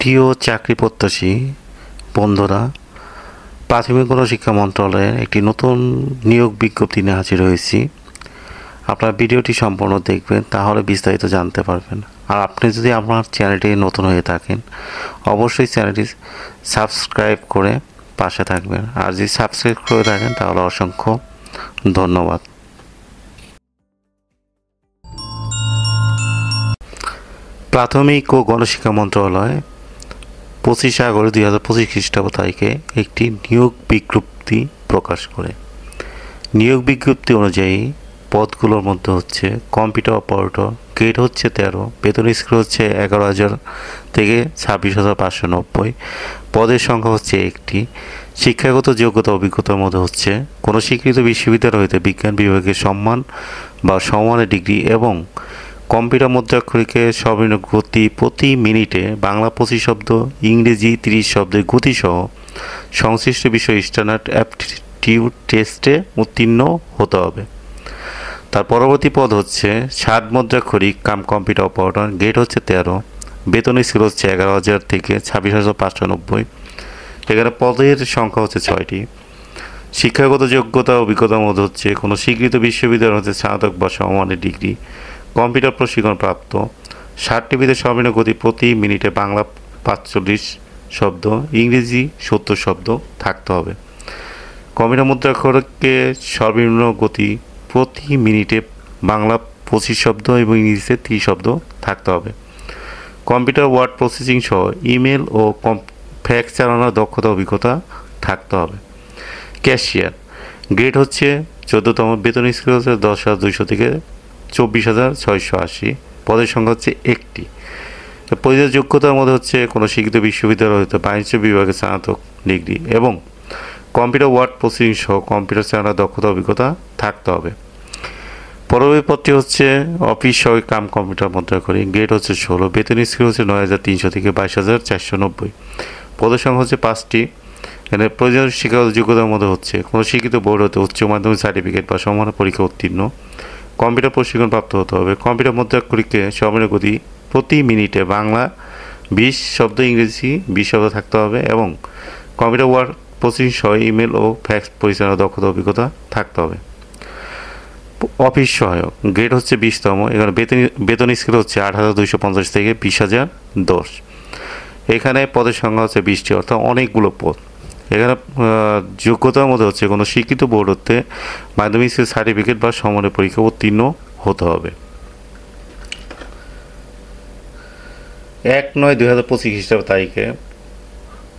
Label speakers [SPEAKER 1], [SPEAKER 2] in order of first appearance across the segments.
[SPEAKER 1] প্রিয় চাকরি প্রত্যাশী বন্ধুরা, প্রাথমিক গণশিক্ষা মন্ত্রণালয়ের একটি নতুন নিয়োগ বিজ্ঞপ্তি নিয়ে হাজির হয়েছি। আপনারা ভিডিওটি সম্পূর্ণ দেখবেন, তাহলে বিস্তারিত জানতে পারবেন। আর আপনি যদি আমার চ্যানেলটি নতুন হয়ে থাকেন, অবশ্যই চ্যানেলটি সাবস্ক্রাইব করে পাশে থাকবেন। আর যদি সাবস্ক্রাইব করে থাকেন তাহলে অসংখ্য ধন্যবাদ। প্রাথমিক ও গণশিক্ষা মন্ত্রণালয় 25 আগস্ট 2025 খ্রিস্টাব্দ তারিখে একটি নিয়োগ বিজ্ঞপ্তি প্রকাশ করে। নিয়োগ বিজ্ঞপ্তি অনুযায়ী পদগুলোর মধ্যে হচ্ছে কম্পিউটার অপারেটর, গ্রেড হচ্ছে 13, বেতন স্কেল হচ্ছে 11,000 থেকে 26,590, পদের সংখ্যা হচ্ছে একটি। শিক্ষাগত যোগ্যতা অভিজ্ঞতার মধ্যে হচ্ছে কোনো স্বীকৃত বিশ্ববিদ্যালয় হইতে বিজ্ঞান বিভাগে সম্মান বা সমমানের ডিগ্রি এবং কম্পিউটার মুদ্রাক্ষরিকে সর্বনিম্ন গতি প্রতি মিনিটে বাংলা 25 শব্দ, ইংরেজি 30 শব্দের গতিসহ সংশ্লিষ্ট বিষয় স্ট্যান্ডার্ড অ্যাপটিটিউড টেস্টে উত্তীর্ণ হতে হবে। তার পরবর্তী পদ হচ্ছে 60 মুদ্রাক্ষরিক কাম কম্পিউটার অপারেটর, গ্রেড হচ্ছে 13, বেতন স্কেল হচ্ছে 11,000 থেকে 26,590। এখানে পদের সংখ্যা হচ্ছে 6টি। শিক্ষাগত যোগ্যতা অভিজ্ঞতার মধ্যে হচ্ছে কোনো স্বীকৃত বিশ্ববিদ্যালয় হচ্ছে স্নাতক বা সমমানের ডিগ্রি, কম্পিউটার প্রশিক্ষণ প্রাপ্ত, 60 টিভিতে সর্বনিম্ন গতি প্রতি মিনিটে বাংলা 45 শব্দ, ইংরেজি 70 শব্দ থাকতে হবে। কম্পিউটার মুদ্রাক্ষরকে সর্বনিম্ন গতি প্রতি মিনিটে বাংলা 25 শব্দ এবং ইংরেজিতে 30 শব্দ থাকতে হবে। কম্পিউটার ওয়ার্ড প্রসেসিং সহ ইমেল ও ফ্যাক্স চালানোর দক্ষতা অভিজ্ঞতা থাকতে হবে। ক্যাশিয়ার, গ্রেড হচ্ছে 14তম, বেতন স্কেল হচ্ছে 10,200 থেকে 24,680, পদের সংখ্যা হচ্ছে একটি। পরিচিত যোগ্যতার মধ্যে হচ্ছে কোনো স্বীকৃত বিশ্ববিদ্যালয় হতে বাণিজ্য বিভাগে স্নাতক ডিগ্রি এবং কম্পিউটার ওয়ার্ড প্রসেসিং সহ কম্পিউটার চালানোর দক্ষতা অভিজ্ঞতা থাকতে হবে। পরবর্তী পদটি হচ্ছে অফিস সহায়ক কাম কম্পিউটার মুদ্রাক্ষরিক, গ্রেড হচ্ছে 16, বেতন স্কেল হচ্ছে 9,300 থেকে 22,490, পদের সংখ্যা হচ্ছে 5টি। এখানে প্রয়োজনীয় শিক্ষাগত যোগ্যতার মধ্যে হচ্ছে কোনো স্বীকৃত বোর্ড হতে উচ্চ মাধ্যমিক সার্টিফিকেট বা সমমানের পরীক্ষা উত্তীর্ণ, কম্পিউটার প্রশিক্ষণ প্রাপ্ত হতে হবে। কম্পিউটার মুদ্রাক্ষরিকে সর্বনিম্ন গতি প্রতি মিনিটে বাংলা 20 শব্দ, ইংরেজি 20 শব্দ থাকতে হবে এবং কম্পিউটার ওয়ার্ড প্রসেসিং সহ ইমেল ও ফ্যাক্স পরিচালনার দক্ষতা অভিজ্ঞতা থাকতে হবে। অফিস সহায়ক, গ্রেড হচ্ছে 20তম, এখানে বেতন স্কেল হচ্ছে 8,250 থেকে 20,010। এখানে পদের সংখ্যা হচ্ছে 20টি, অর্থাৎ অনেকগুলো পদ। এখানে যোগ্যতার মধ্যে হচ্ছে কোনো স্বীকৃত বোর্ড হতে মাধ্যমিক সার্টিফিকেট বা সমমানের পরীক্ষা উত্তীর্ণ হতে হবে। 1/9/2025 খ্রিস্টাব্দ তারিখে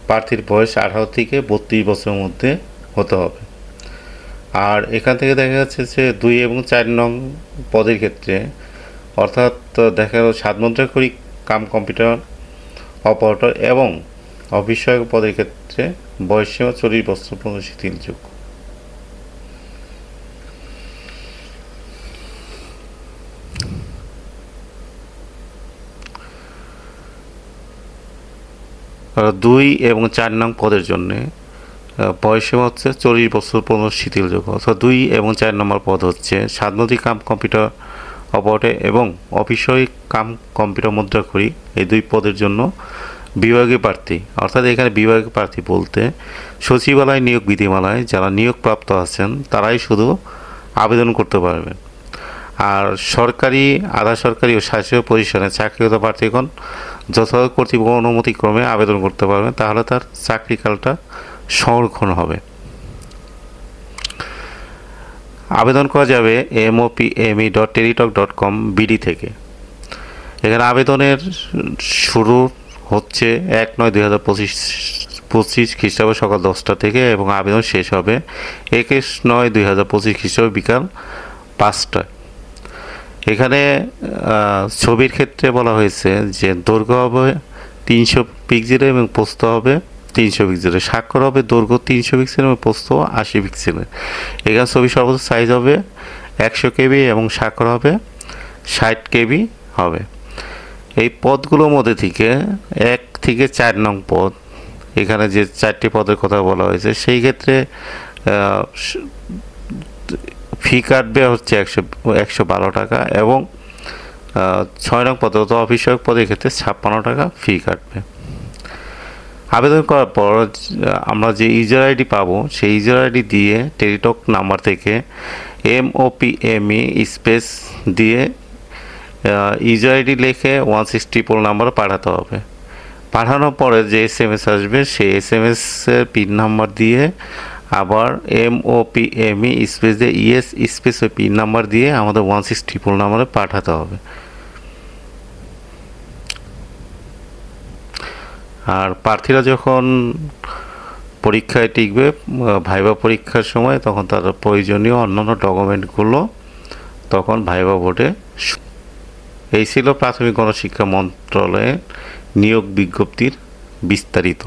[SPEAKER 1] প্রার্থীর বয়স 18 থেকে 32 বছরের মধ্যে হতে হবে। আর এখান থেকে দেখা যাচ্ছে যে 2 এবং 4 নং পদের ক্ষেত্রে, অর্থাৎ দেখা গেল 7 মুদ্রাক্ষরিক কাম কম্পিউটার অপারেটর এবং অফিস সহায়ক পদের ক্ষেত্রে বয়সসীমা 40 বছর পর্যন্ত শিথিলযোগ্য। আর 2 এবং 4 নং পদের জন্য বয়সসীমা হচ্ছে 40 বছর পর্যন্ত শিথিলযোগ্য, অর্থাৎ 2 এবং 4 নম্বর পদ হচ্ছে 7 মুদ্রিক কাম কম্পিউটার অপারেটর এবং অফিস সহায়ক কাম কম্পিউটার মুদ্রাক্ষরিক, এই 2 পদের জন্য বিভাগীয় প্রার্থী, অর্থাৎ এখানে বিভাগীয় প্রার্থী বলতে সচিবালয় নিয়োগ বিধিমালায় যারা নিয়োগপ্রাপ্ত আছেন তারাই শুধু আবেদন করতে পারবেন। আর সরকারি, আধা সরকারি ও স্বাস্থ্য প্রতিষ্ঠানে চাকরিরত প্রার্থীগণ যথাযথ কর্তৃপক্ষ অনুমতিক্রমে আবেদন করতে পারবেন, তাহলে তার চাকরিকালটা সংরক্ষণ হবে। আবেদন করা যাবে mopme.teletalk.com BD থেকে। এখানে আবেদনের শুরু হচ্ছে 1/9/2025 খ্রিস্টাব্দ সকাল 10টা থেকে এবং আবেদন শেষ হবে 21/9/2025 খ্রিস্টাব্দ বিকাল 5টায়। এখানে ছবির ক্ষেত্রে বলা হয়েছে যে দৈর্ঘ্য হবে 300 পিক্সেল এবং প্রস্থ হবে 300 পিক্সেলের, স্বাক্ষর হবে দৈর্ঘ্য 300 পিক্সেল এবং প্রস্থ 80 পিক্সেলের। এখানে ছবি সর্বোচ্চ সাইজ হবে 100 KB এবং স্বাক্ষর হবে 60 KB হবে। এই পদগুলোর মধ্যে থেকে 1 থেকে 4 নং পদ, এখানে যে 4টি পদের কথা বলা হয়েছে, সেই ক্ষেত্রে ফি কাটবে হচ্ছে 112 টাকা এবং 6 নং পদে অফিস সহায়ক পদের ক্ষেত্রে 56 টাকা ফি কাটবে। আবেদন করার পর আমরা যে ইউজার আইডি পাবো সেই ইউজার আইডি দিয়ে টেলিটক নাম্বার থেকে MOPME স্পেস দিয়ে ইউজার আইডি লিখে 164 নাম্বার পাঠাতে হবে। পাঠানোর পরে যে SMS আসবে সেই SMS এর পিন নাম্বার দিয়ে আবার MOPME স্পেস দিয়ে ইএস স্পেস পিন নাম্বার দিয়ে আমাদের 164 নাম্বারে পাঠাতে হবে। আর প্রার্থীরা যখন পরীক্ষায় টিকবে, ভাইবা পরীক্ষার সময়, তখন তার প্রয়োজনীয় অন্যান্য ডকুমেন্টগুলো তখন ভাইবা বোর্ডে। এই ছিল প্রাথমিক গণশিক্ষা মন্ত্রণালয়ের নিয়োগ বিজ্ঞপ্তির বিস্তারিত।